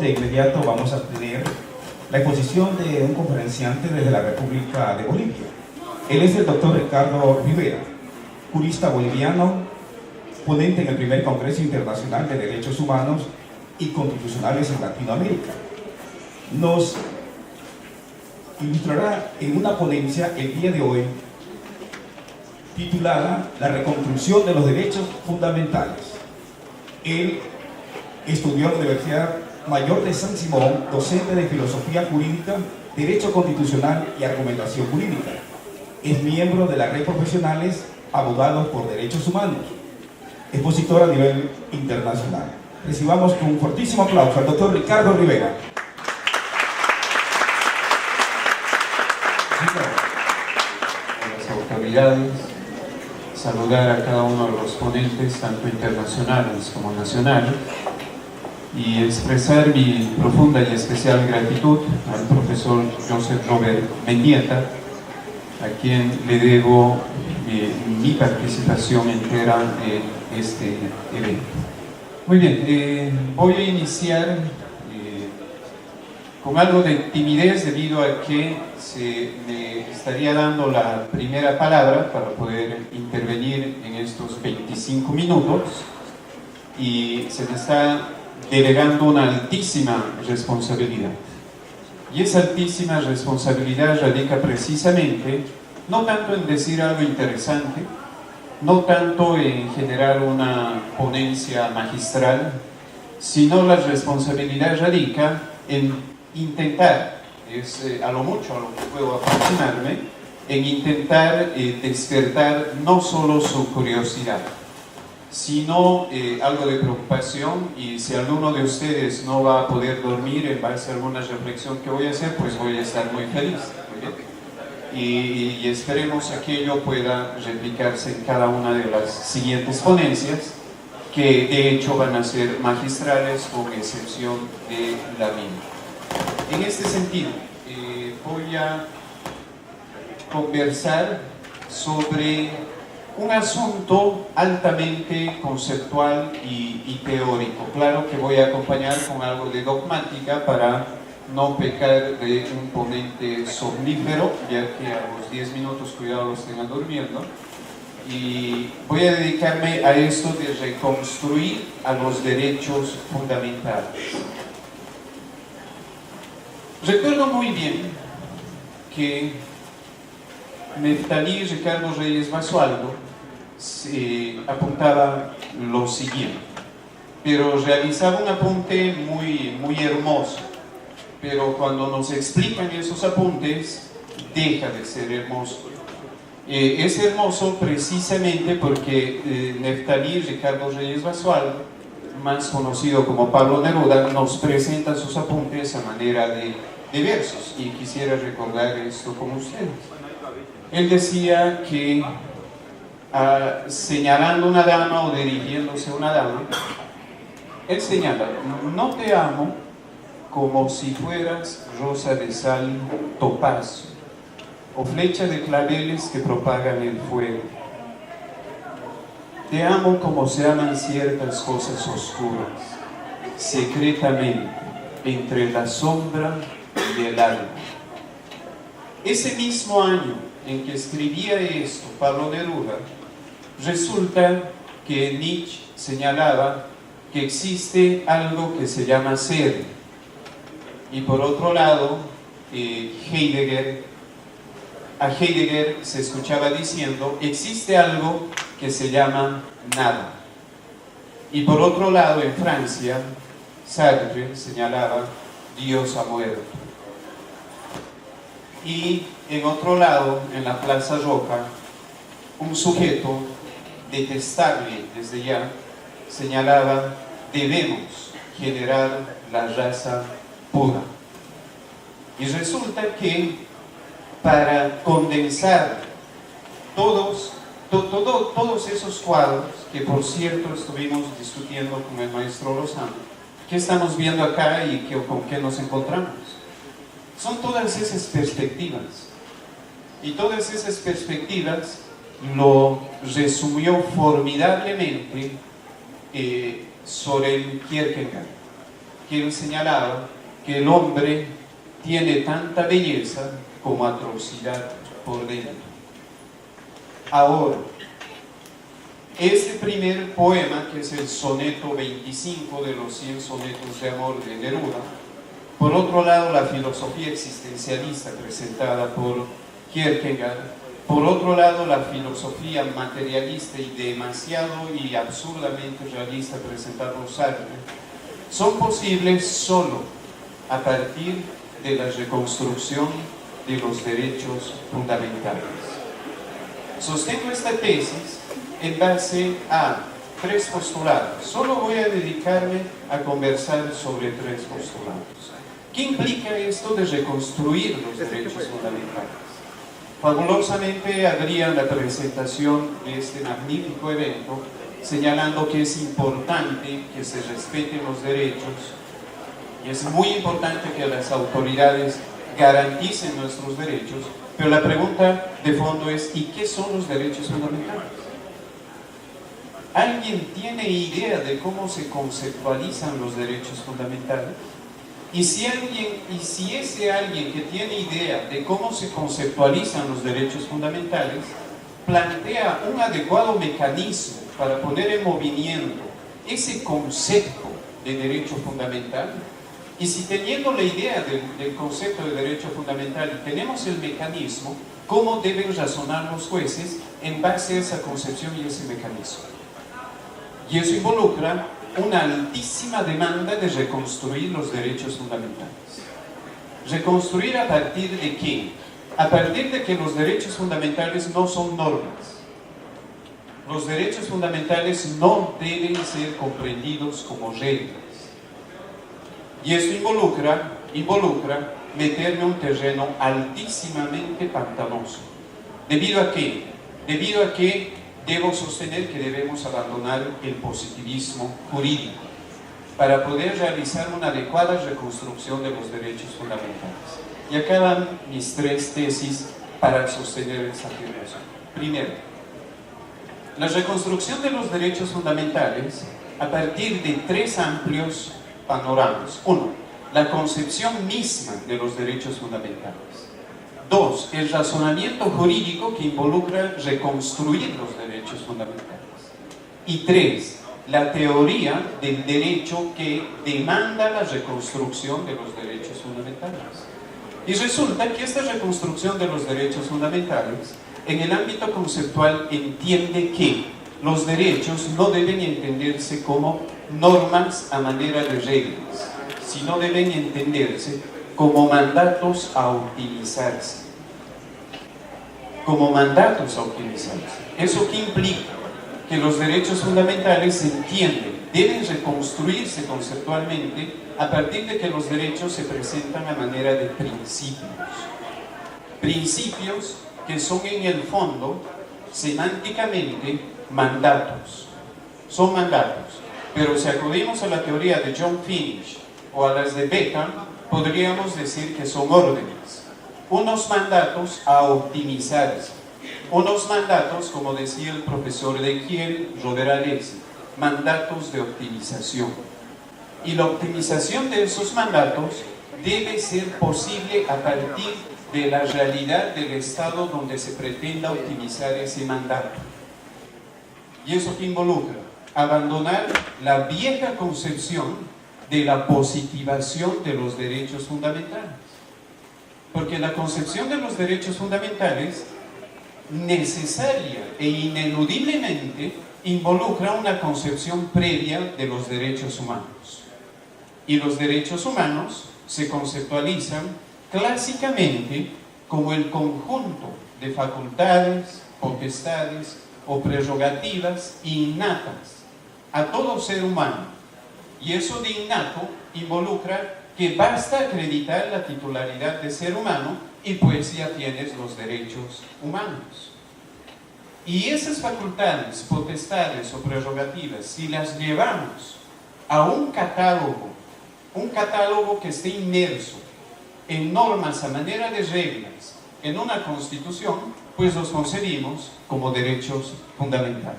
de inmediato vamos a tener la exposición de un conferenciante desde la República de Bolivia. Él es el doctor Ricardo Rivera, jurista boliviano, ponente en el primer Congreso Internacional de Derechos Humanos y Constitucionales en Latinoamérica. Nos ilustrará en una ponencia el día de hoy titulada La reconstrucción de los derechos fundamentales. Él estudió en la Universidad Mayor de San Simón, docente de Filosofía Jurídica, Derecho Constitucional y Argumentación Jurídica. Es miembro de la Red Profesionales Abogados por Derechos Humanos, expositor a nivel internacional. Recibamos con un fortísimo aplauso al doctor Ricardo Rivera. Las autoridades, saludar a cada uno de los ponentes, tanto internacionales como nacionales, y expresar mi profunda y especial gratitud al profesor Joseph Robert Mendieta, a quien le debo mi participación entera en este evento. Muy bien, voy a iniciar con algo de timidez debido a que se me estaría dando la primera palabra para poder intervenir en estos 25 minutos y se me está delegando una altísima responsabilidad. Y esa altísima responsabilidad radica precisamente no tanto en decir algo interesante, no tanto en generar una ponencia magistral, sino la responsabilidad radica en intentar, a lo mucho a lo que puedo aproximarme, en intentar despertar no solo su curiosidad, sino algo de preocupación, y si alguno de ustedes no va a poder dormir en base a alguna reflexión que voy a hacer, pues voy a estar muy feliz. Y esperemos que aquello pueda replicarse en cada una de las siguientes ponencias, que de hecho van a ser magistrales con excepción de la mía. En este sentido, voy a conversar sobre un asunto altamente conceptual y teórico. Claro que voy a acompañar con algo de dogmática para no pecar de un ponente somnífero, ya que a los 10 minutos cuidado los tengan durmiendo. Y voy a dedicarme a esto de reconstruir a los derechos fundamentales. Recuerdo muy bien que Neftalí Ricardo Reyes Basualdo apuntaba lo siguiente, pero realizaba un apunte muy hermoso, pero cuando nos explican esos apuntes deja de ser hermoso. Es hermoso precisamente porque Neftalí Ricardo Reyes Basualdo, más conocido como Pablo Neruda, nos presenta sus apuntes a manera de versos, y quisiera recordar esto con ustedes. Él decía que señalando a una dama o dirigiéndose a una dama, él señala: no te amo como si fueras rosa de sal, topacio o flecha de claveles que propagan el fuego. Te amo como se aman ciertas cosas oscuras, secretamente, entre la sombra y el alma. Ese mismo año en que escribía esto Pablo Neruda, resulta que Nietzsche señalaba que existe algo que se llama ser, y por otro lado a Heidegger se escuchaba diciendo: existe algo que se llama nada. Y por otro lado, en Francia, Sartre señalaba: Dios ha muerto. Y en otro lado, en la Plaza Roja, un sujeto detestable desde ya señalaba: debemos generar la raza pura. Y resulta que para condensar todos esos cuadros, que por cierto estuvimos discutiendo con el maestro Lozano, ¿qué estamos viendo acá y con qué nos encontramos? Son todas esas perspectivas, y todas esas perspectivas lo resumió formidablemente Soren Kierkegaard. que él señalaba que el hombre tiene tanta belleza como atrocidad por dentro. Ahora, este primer poema, que es el soneto 25 de los 100 sonetos de amor de Neruda, por otro lado la filosofía existencialista presentada por Kierkegaard, por otro lado la filosofía materialista y demasiado y absurdamente realista presentada por Sartre, son posibles solo a partir de la reconstrucción de los derechos fundamentales. Sostengo esta tesis en base a 3 postulados. Solo voy a dedicarme a conversar sobre 3 postulados. ¿Qué implica esto de reconstruir los derechos fundamentales? Fabulosamente abrían la presentación de este magnífico evento señalando que es importante que se respeten los derechos y es muy importante que las autoridades garanticen nuestros derechos, pero la pregunta de fondo es: ¿y qué son los derechos fundamentales? ¿Alguien tiene idea de cómo se conceptualizan los derechos fundamentales? Y si ese alguien que tiene idea de cómo se conceptualizan los derechos fundamentales plantea un adecuado mecanismo para poner en movimiento ese concepto de derecho fundamental, y si teniendo la idea del concepto de derecho fundamental y tenemos el mecanismo, ¿cómo deben razonar los jueces en base a esa concepción y ese mecanismo? Y eso involucra una altísima demanda de reconstruir los derechos fundamentales. ¿Reconstruir a partir de qué? A partir de que los derechos fundamentales no son normas. Los derechos fundamentales no deben ser comprendidos como reglas. Y esto involucra meterme en un terreno altísimamente pantanoso. ¿Debido a qué? Debido a que debo sostener que debemos abandonar el positivismo jurídico para poder realizar una adecuada reconstrucción de los derechos fundamentales. Y acá van mis 3 tesis para sostener esa afirmación. Primero, la reconstrucción de los derechos fundamentales a partir de 3 amplios panoramas. 1. La concepción misma de los derechos fundamentales. 2. El razonamiento jurídico que involucra reconstruir los derechos fundamentales. Y 3. La teoría del derecho que demanda la reconstrucción de los derechos fundamentales. Y resulta que esta reconstrucción de los derechos fundamentales, en el ámbito conceptual, entiende que los derechos no deben entenderse como normas a manera de reglas, sino deben entenderse como mandatos a optimizarse. Como mandatos a optimizarse. ¿Eso qué implica? Que los derechos fundamentales se entienden, deben reconstruirse conceptualmente a partir de que los derechos se presentan a manera de principios. Principios que son en el fondo, semánticamente, mandatos. Son mandatos. Pero si acudimos a la teoría de John Finch o a las de Beckham, podríamos decir que son órdenes. Unos mandatos a optimizarse. Unos mandatos, como decía el profesor de Kiel, Robert Alexi, mandatos de optimización. Y la optimización de esos mandatos debe ser posible a partir de la realidad del estado donde se pretenda optimizar ese mandato. ¿Y eso qué involucra? Abandonar la vieja concepción de la positivación de los derechos fundamentales. Porque la concepción de los derechos fundamentales necesaria e ineludiblemente involucra una concepción previa de los derechos humanos. Y los derechos humanos se conceptualizan clásicamente como el conjunto de facultades, potestades o prerrogativas innatas a todo ser humano. Y eso de innato involucra que basta acreditar la titularidad de ser humano y pues ya tienes los derechos humanos. Y esas facultades, potestades o prerrogativas, si las llevamos a un catálogo que esté inmerso en normas a manera de reglas en una constitución, pues los concebimos como derechos fundamentales.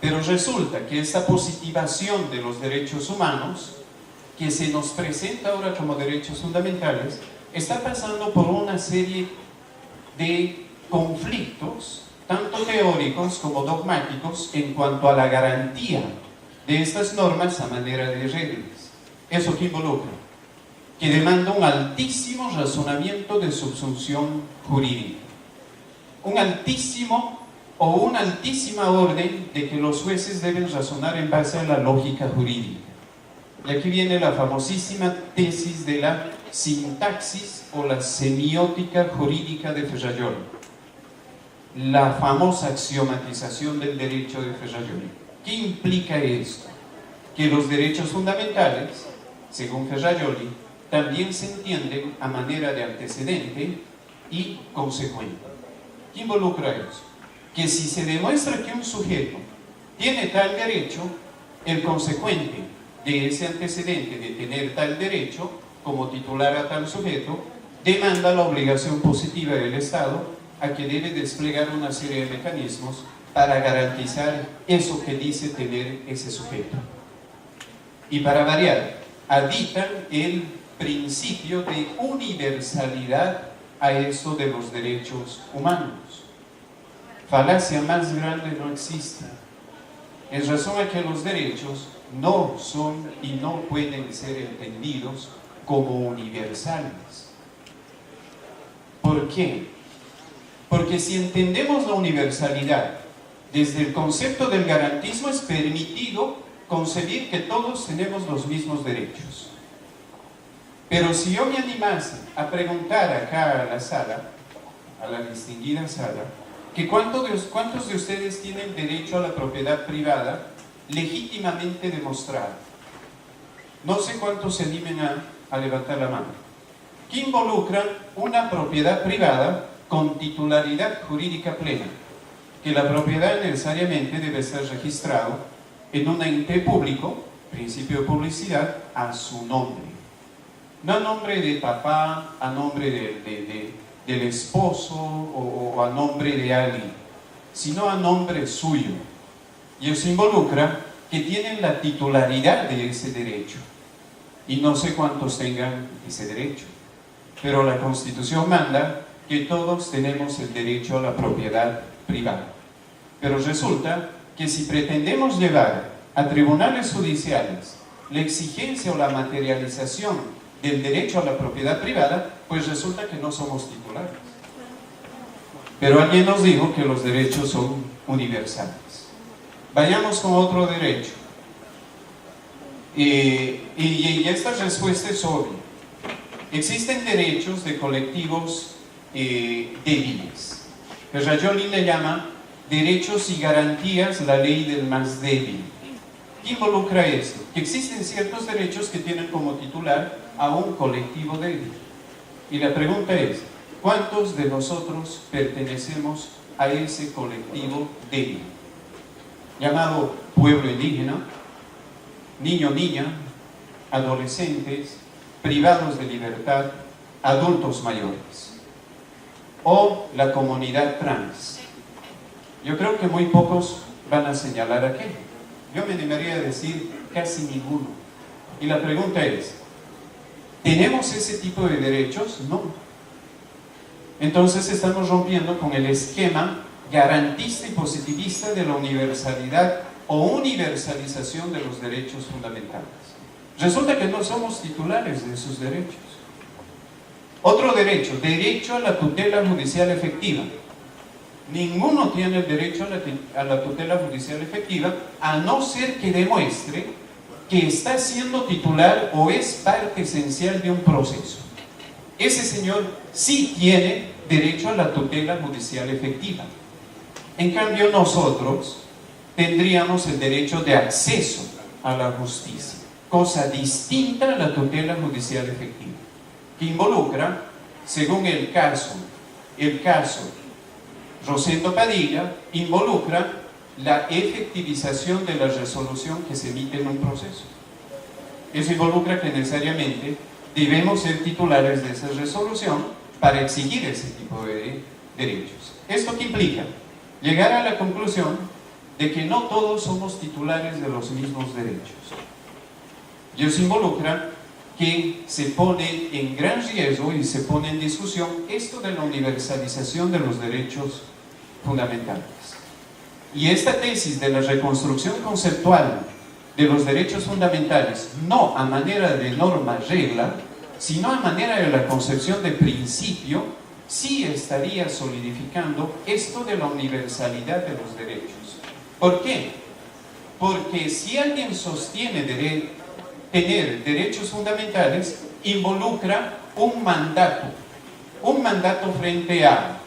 Pero resulta que esta positivación de los derechos humanos que se nos presenta ahora como derechos fundamentales está pasando por una serie de conflictos, tanto teóricos como dogmáticos, en cuanto a la garantía de estas normas a manera de reglas. ¿Eso que involucra? Que demanda un altísimo razonamiento de subsunción jurídica, un altísimo o una altísima orden de que los jueces deben razonar en base a la lógica jurídica. Y aquí viene la famosísima tesis de la sintaxis o la semiótica jurídica de Ferrajoli, la famosa axiomatización del derecho de Ferrajoli. ¿Qué implica esto? Que los derechos fundamentales, según Ferrajoli, también se entienden a manera de antecedente y consecuente. ¿Qué involucra eso? Que si se demuestra que un sujeto tiene tal derecho, el consecuente de ese antecedente de tener tal derecho, como titular a tal sujeto, demanda la obligación positiva del Estado a que debe desplegar una serie de mecanismos para garantizar eso que dice tener ese sujeto. Y para variar, aditan el principio de universalidad a esto de los derechos humanos. Falacia más grande no existe. En razón a que los derechos no son y no pueden ser entendidos como universales. ¿Por qué? Porque si entendemos la universalidad desde el concepto del garantismo, es permitido concebir que todos tenemos los mismos derechos. Pero si yo me animase a preguntar acá a la sala, a la distinguida sala, que ¿cuántos de ustedes tienen derecho a la propiedad privada legítimamente demostrado? No sé cuántos se animen a levantar la mano. ¿Qué involucra una propiedad privada con titularidad jurídica plena? Que la propiedad necesariamente debe ser registrado en un ente público, principio de publicidad, a su nombre. No a nombre de papá, a nombre del esposo o a nombre de alguien, sino a nombre suyo. Y eso involucra que tienen la titularidad de ese derecho. Y no sé cuántos tengan ese derecho. Pero la Constitución manda que todos tenemos el derecho a la propiedad privada. Pero resulta que si pretendemos llevar a tribunales judiciales la exigencia o la materialización del derecho a la propiedad privada, pues resulta que no somos titulares. Pero alguien nos dijo que los derechos son universales. Vayamos con otro derecho. Y esta respuesta es obvia. Existen derechos de colectivos débiles. Ferrajoli le llama derechos y garantías la ley del más débil. ¿Qué involucra esto? Que existen ciertos derechos que tienen como titular a un colectivo débil. Y la pregunta es, ¿cuántos de nosotros pertenecemos a ese colectivo débil? Llamado pueblo indígena, niño, niña, adolescentes, privados de libertad, adultos mayores. O la comunidad trans. Yo creo que muy pocos van a señalar aquello. Yo me animaría a decir casi ninguno. Y la pregunta es, ¿tenemos ese tipo de derechos? No. Entonces estamos rompiendo con el esquema garantista y positivista de la universalidad o universalización de los derechos fundamentales. Resulta que no somos titulares de esos derechos. Otro derecho, derecho a la tutela judicial efectiva. Ninguno tiene el derecho a la tutela judicial efectiva, a no ser que demuestre que está siendo titular o es parte esencial de un proceso. Ese señor sí tiene derecho a la tutela judicial efectiva. En cambio, nosotros tendríamos el derecho de acceso a la justicia, cosa distinta a la tutela judicial efectiva, que involucra, según el caso Rosendo Padilla, involucra la efectivización de la resolución que se emite en un proceso. Eso involucra que necesariamente debemos ser titulares de esa resolución para exigir ese tipo de derechos. ¿Esto qué implica? Llegar a la conclusión de que no todos somos titulares de los mismos derechos. Y eso involucra que se pone en gran riesgo y se pone en discusión esto de la universalización de los derechos fundamentales. Y esta tesis de la reconstrucción conceptual de los derechos fundamentales, no a manera de norma regla, sino a manera de la concepción de principio, sí estaría solidificando esto de la universalidad de los derechos. ¿Por qué? Porque si alguien sostiene tener derechos fundamentales, involucra un mandato frente a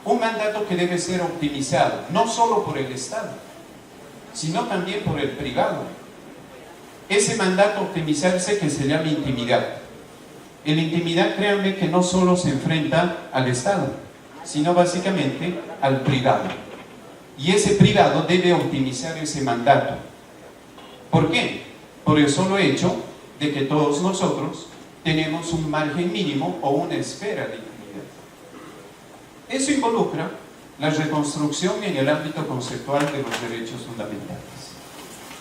un mandato que debe ser optimizado, no solo por el Estado, sino también por el privado. Ese mandato optimizarse que se llama intimidad. En la intimidad, créanme que no solo se enfrenta al Estado, sino básicamente al privado. Y ese privado debe optimizar ese mandato. ¿Por qué? Por el solo hecho de que todos nosotros tenemos un margen mínimo o una esfera de intimidad. Eso involucra la reconstrucción en el ámbito conceptual de los derechos fundamentales.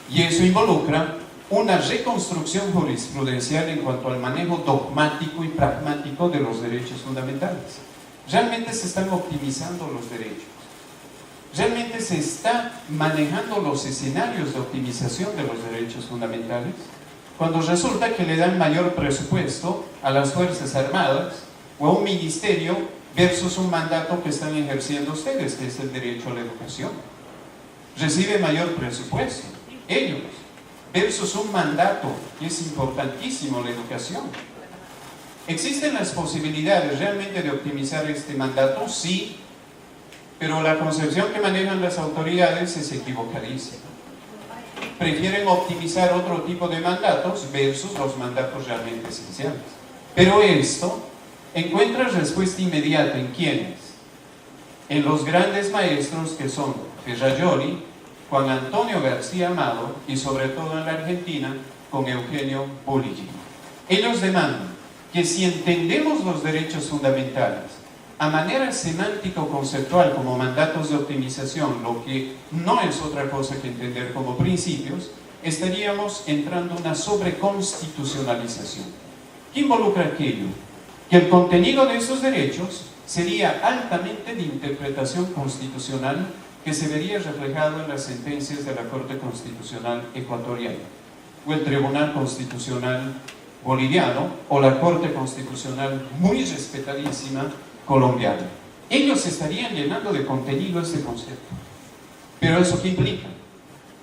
Y eso involucra una reconstrucción jurisprudencial en cuanto al manejo dogmático y pragmático de los derechos fundamentales. Realmente se están optimizando los derechos. ¿Realmente se está manejando los escenarios de optimización de los derechos fundamentales? Cuando resulta que le dan mayor presupuesto a las Fuerzas Armadas o a un ministerio versus un mandato que están ejerciendo ustedes, que es el derecho a la educación. Recibe mayor presupuesto, ellos, versus un mandato que es importantísimo, la educación. ¿Existen las posibilidades realmente de optimizar este mandato? Sí, pero la concepción que manejan las autoridades es equivocadísima. Prefieren optimizar otro tipo de mandatos versus los mandatos realmente esenciales. Pero esto encuentra respuesta inmediata ¿en quiénes? En los grandes maestros que son Ferrajoli, Juan Antonio García Amado y sobre todo en la Argentina con Eugenio Bulligin. Ellos demandan que si entendemos los derechos fundamentales a manera semántica o conceptual como mandatos de optimización, lo que no es otra cosa que entender como principios, estaríamos entrando en una sobreconstitucionalización. ¿Qué involucra aquello? Que el contenido de esos derechos sería altamente de interpretación constitucional que se vería reflejado en las sentencias de la Corte Constitucional Ecuatoriana o el Tribunal Constitucional Boliviano o la Corte Constitucional muy respetadísima colombiana. Ellos estarían llenando de contenido este concepto. Pero ¿eso qué implica?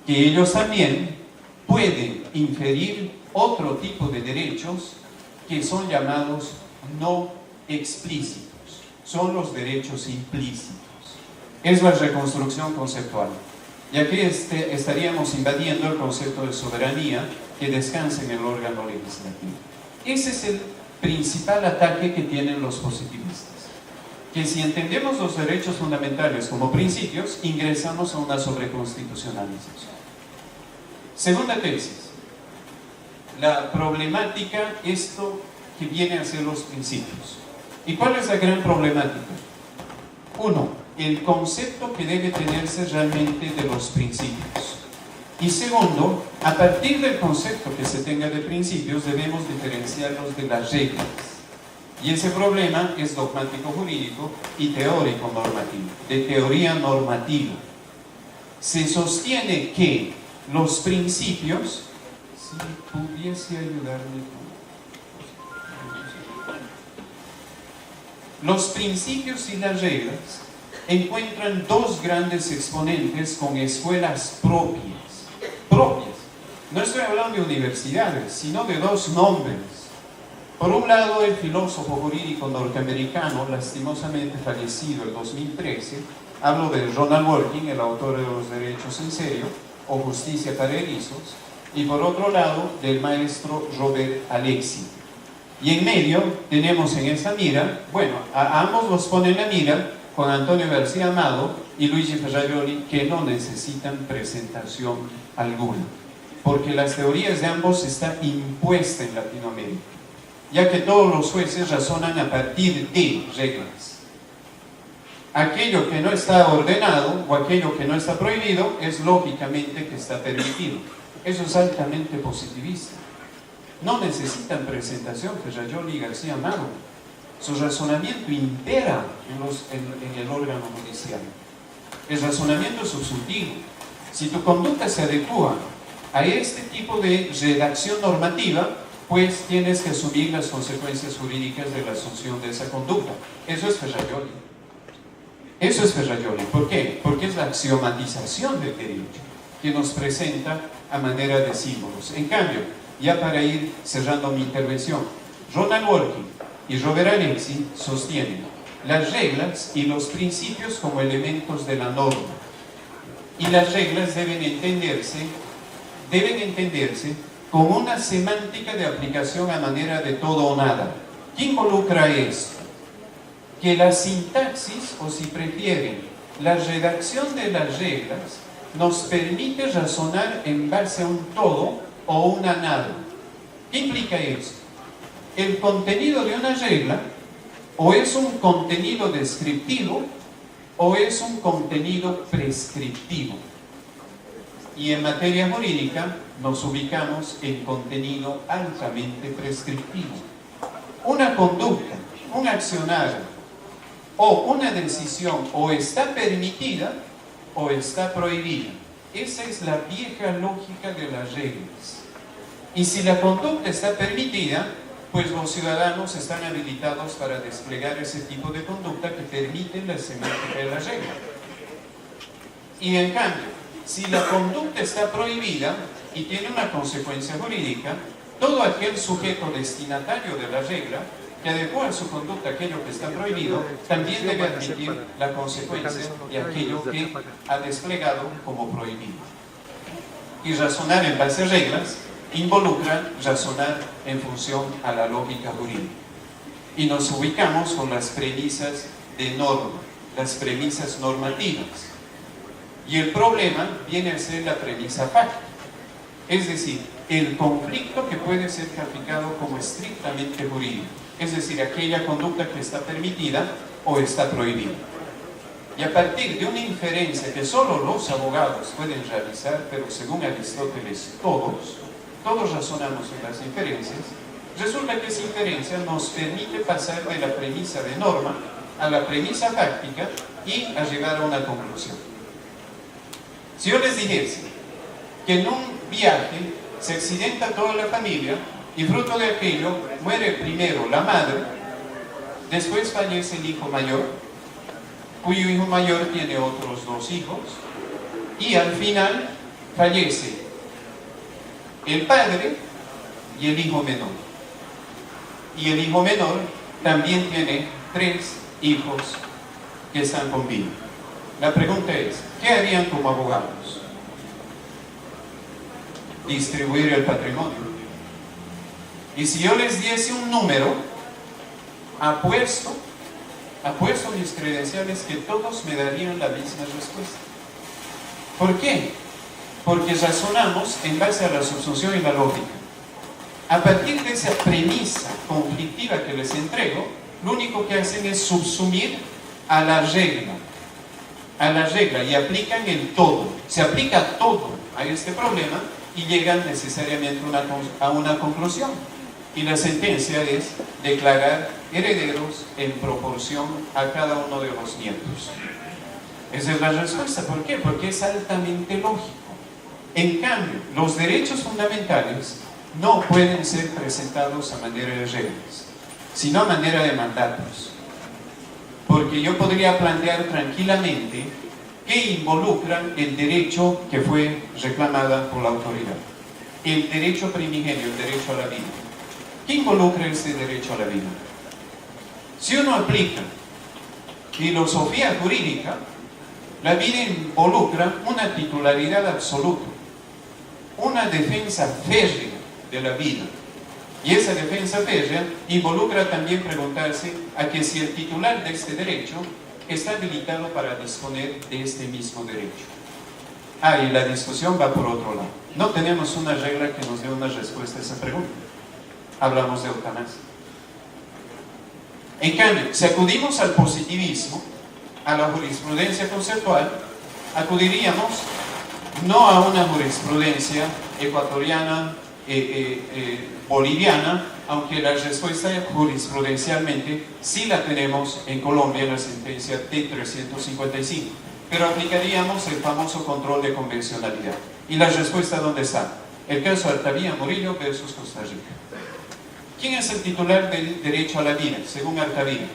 Que ellos también pueden inferir otro tipo de derechos que son llamados no explícitos, son los derechos implícitos. Es la reconstrucción conceptual. Y aquí estaríamos invadiendo el concepto de soberanía que descansa en el órgano legislativo. Ese es el principal ataque que tienen los positivistas. Que si entendemos los derechos fundamentales como principios, ingresamos a una sobreconstitucionalización. Segunda tesis. La problemática, esto que viene a ser los principios. ¿Y cuál es la gran problemática? Uno, el concepto que debe tenerse realmente de los principios. Y segundo, a partir del concepto que se tenga de principios, debemos diferenciarlos de las reglas. Y ese problema es dogmático jurídico y teórico normativo, de teoría normativa. Se sostiene que los principios, si pudiese ayudarme con... Los principios y las reglas encuentran dos grandes exponentes con escuelas propias. No estoy hablando de universidades, sino de dos nombres. Por un lado, el filósofo jurídico norteamericano, lastimosamente fallecido en 2013, hablo de Ronald Dworkin, el autor de Los Derechos en Serio, o Justicia para Erizos, y por otro lado, del maestro Robert Alexi. Y en medio tenemos en esa mira, bueno, a ambos los pone en la mira Juan Antonio García Amado y Luigi Ferrajoli, que no necesitan presentación alguna, porque las teorías de ambos están impuestas en Latinoamérica, ya que todos los jueces razonan a partir de reglas. Aquello que no está ordenado o aquello que no está prohibido es lógicamente que está permitido. Eso es altamente positivista. no necesitan presentación, Ferrajoli y García Amado. Su razonamiento impera en el órgano judicial. El razonamiento es subjuntivo. Si tu conducta se adecua a este tipo de redacción normativa, pues tienes que asumir las consecuencias jurídicas de la asunción de esa conducta. Eso es Ferrajoli. Eso es Ferrajoli. ¿Por qué? Porque es la axiomatización del derecho que nos presenta a manera de símbolos. En cambio, ya para ir cerrando mi intervención, Ronald Wolking y Robert Alexi sostienen las reglas y los principios como elementos de la norma. Y las reglas deben entenderse como una semántica de aplicación a manera de todo o nada. ¿Qué involucra esto? Que la sintaxis, o si prefieren, la redacción de las reglas, nos permite razonar en base a un todo o una nada. ¿Qué implica esto? El contenido de una regla o es un contenido descriptivo o es un contenido prescriptivo. Y en materia jurídica nos ubicamos en contenido altamente prescriptivo. Una conducta, un accionario o una decisión o está permitida o está prohibida. Esa es la vieja lógica de las reglas. Y si la conducta está permitida, pues los ciudadanos están habilitados para desplegar ese tipo de conducta que permite la semántica de la regla. Y en cambio, si la conducta está prohibida y tiene una consecuencia jurídica, todo aquel sujeto destinatario de la regla que adecua a su conducta aquello que está prohibido, también debe admitir la consecuencia de aquello que ha desplegado como prohibido. Y razonar en base a reglas involucra razonar en función a la lógica jurídica. Y nos ubicamos con las premisas de norma, las premisas normativas. Y el problema viene a ser la premisa fáctica, es decir, el conflicto que puede ser calificado como estrictamente jurídico, es decir, aquella conducta que está permitida o está prohibida. Y a partir de una inferencia que solo los abogados pueden realizar, pero según Aristóteles todos razonamos en las inferencias, resulta que esa inferencia nos permite pasar de la premisa de norma a la premisa fáctica y a llegar a una conclusión. Si yo les dijese que en un viaje se accidenta toda la familia y fruto de aquello muere primero la madre, después fallece el hijo mayor, cuyo hijo mayor tiene otros 2 hijos, y al final fallece el padre y el hijo menor. Y el hijo menor también tiene 3 hijos que están con vida. La pregunta es, ¿qué harían como abogados? Distribuir el patrimonio. Y si yo les diese un número, apuesto mis credenciales que todos me darían la misma respuesta. ¿Por qué? Porque razonamos en base a la subsunción y la lógica. A partir de esa premisa conflictiva que les entrego, lo único que hacen es subsumir a la regla y aplican el todo. Se aplica todo a este problema y llegan necesariamente a una conclusión. Y la sentencia es declarar herederos en proporción a cada uno de los nietos. Esa es la respuesta. ¿Por qué? Porque es altamente lógico. En cambio, los derechos fundamentales no pueden ser presentados a manera de reglas, sino a manera de mandatos. Porque yo podría plantear tranquilamente que involucran el derecho que fue reclamada por la autoridad. El derecho primigenio, el derecho a la vida. ¿Qué involucra este derecho a la vida? Si uno aplica filosofía jurídica, la vida involucra una titularidad absoluta, una defensa férrea de la vida. Y esa defensa férrea involucra también preguntarse a que si el titular de este derecho está habilitado para disponer de este mismo derecho. Y la discusión va por otro lado. No tenemos una regla que nos dé una respuesta a esa pregunta. Hablamos de eutanasia. En cambio, si acudimos al positivismo, a la jurisprudencia conceptual, acudiríamos no a una jurisprudencia ecuatoriana boliviana, aunque la respuesta jurisprudencialmente sí la tenemos en Colombia en la sentencia T-355, pero aplicaríamos el famoso control de convencionalidad. ¿Y la respuesta dónde está? El caso Artavía Murillo versus Costa Rica. ¿Quién es el titular del derecho a la vida, según Artavía?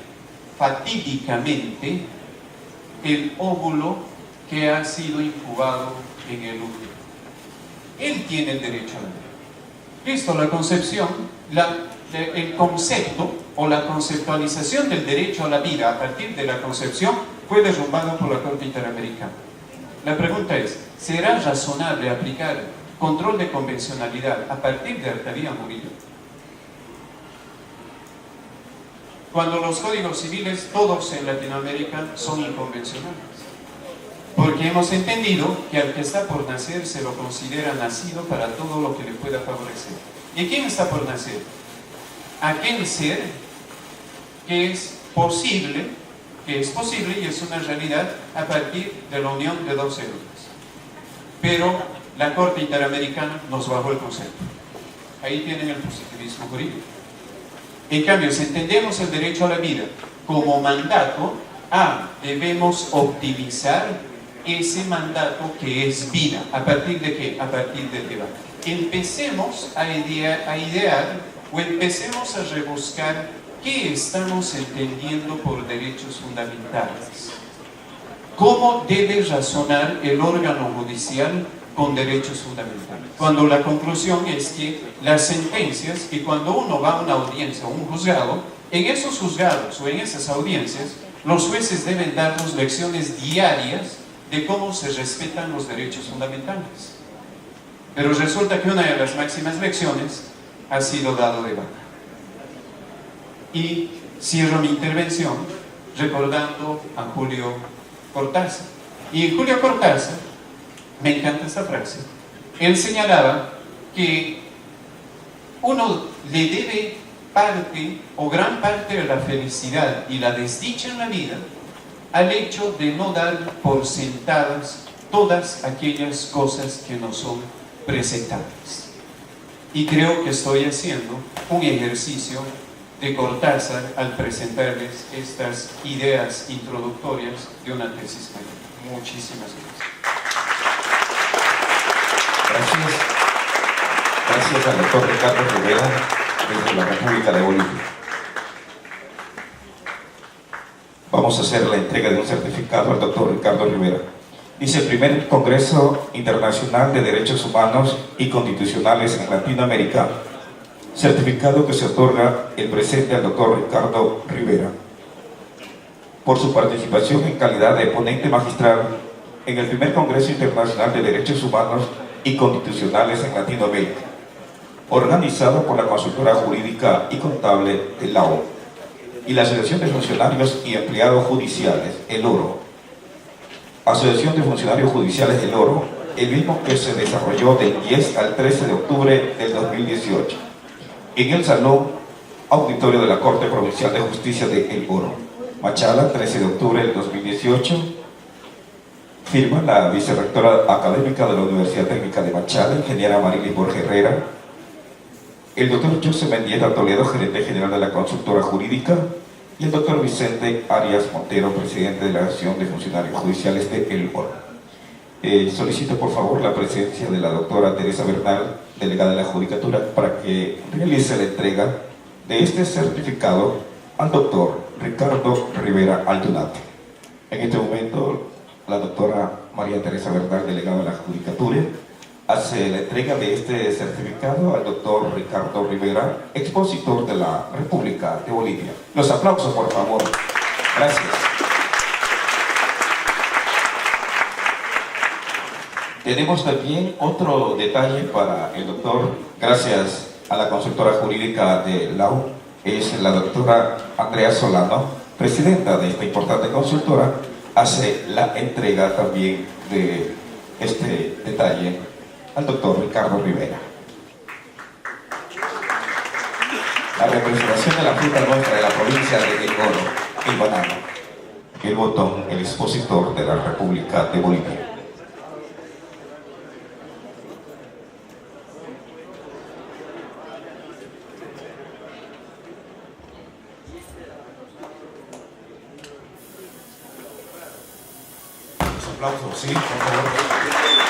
Fatídicamente, el óvulo que ha sido incubado en el útero. Él tiene el derecho a la vida. Listo, la concepción, el concepto o la conceptualización del derecho a la vida a partir de la concepción fue derrumbado por la Corte Interamericana. La pregunta es, ¿será razonable aplicar control de convencionalidad a partir de Artavía Murillo? Cuando los códigos civiles, todos en Latinoamérica, son inconvencionales. Porque hemos entendido que al que está por nacer se lo considera nacido para todo lo que le pueda favorecer. ¿Y quién está por nacer? Aquel ser que es posible y es una realidad a partir de la unión de dos células. Pero la Corte Interamericana nos bajó el concepto. Ahí tienen el positivismo jurídico. En cambio, si entendemos el derecho a la vida como mandato, debemos optimizar ese mandato que es vida. ¿A partir de qué? A partir del debate. Empecemos a idear o empecemos a rebuscar qué estamos entendiendo por derechos fundamentales. ¿Cómo debe razonar el órgano judicial con derechos fundamentales? Cuando la conclusión es que las sentencias, y cuando uno va a una audiencia o un juzgado, en esos juzgados o en esas audiencias, los jueces deben darnos lecciones diarias de cómo se respetan los derechos fundamentales. Pero resulta que una de las máximas lecciones ha sido dado de baja. Y cierro mi intervención recordando a Julio Cortázar. Y en Julio Cortázar, me encanta esta frase, él señalaba que uno le debe parte o gran parte de la felicidad y la desdicha en la vida al hecho de no dar por sentadas todas aquellas cosas que nos son presentables. Y creo que estoy haciendo un ejercicio de Cortázar al presentarles estas ideas introductorias de una tesis mayor. Muchísimas gracias. Gracias al doctor Ricardo Rivera desde la República de Bolivia. Vamos a hacer la entrega de un certificado al doctor Ricardo Rivera. Dice: el primer Congreso Internacional de Derechos Humanos y Constitucionales en Latinoamérica. Certificado que se otorga el presente al doctor Ricardo Rivera por su participación en calidad de ponente magistral en el primer Congreso Internacional de Derechos Humanos y Constitucionales en Latinoamérica, organizado por la Consultora Jurídica y Contable de la ONU y la Asociación de Funcionarios y Empleados Judiciales, el ORO. Asociación de Funcionarios Judiciales, el ORO, el mismo que se desarrolló del 10 al 13 de octubre del 2018 en el Salón Auditorio de la Corte Provincial de Justicia de El Oro, Machala, 13 de octubre del 2018. Firma la vicerrectora académica de la Universidad Técnica de Machala, ingeniera Marilis Borja Herrera, el doctor José Mendieta Toledo, gerente general de la Consultora Jurídica, y el doctor Vicente Arias Montero, presidente de la Asociación de Funcionarios Judiciales de El Oro. Solicito por favor la presencia de la doctora Teresa Bernal, delegada de la Judicatura, para que realice la entrega de este certificado al doctor Ricardo Rivera Aldunate. En este momento, la doctora María Teresa Bernal, delegada de la Judicatura, hace la entrega de este certificado al doctor Ricardo Rivera, expositor de la República de Bolivia. Los aplausos, por favor. Gracias. Tenemos también otro detalle para el doctor, gracias a la consultora jurídica de LAU, es la doctora Andrea Solano, presidenta de esta importante consultora, hace la entrega también de este detalle al doctor Ricardo Rivera. La representación de la fruta nuestra de la provincia de El Oro, el banano, el botón, el expositor de la República de Bolivia. aplauso, sí, por favor.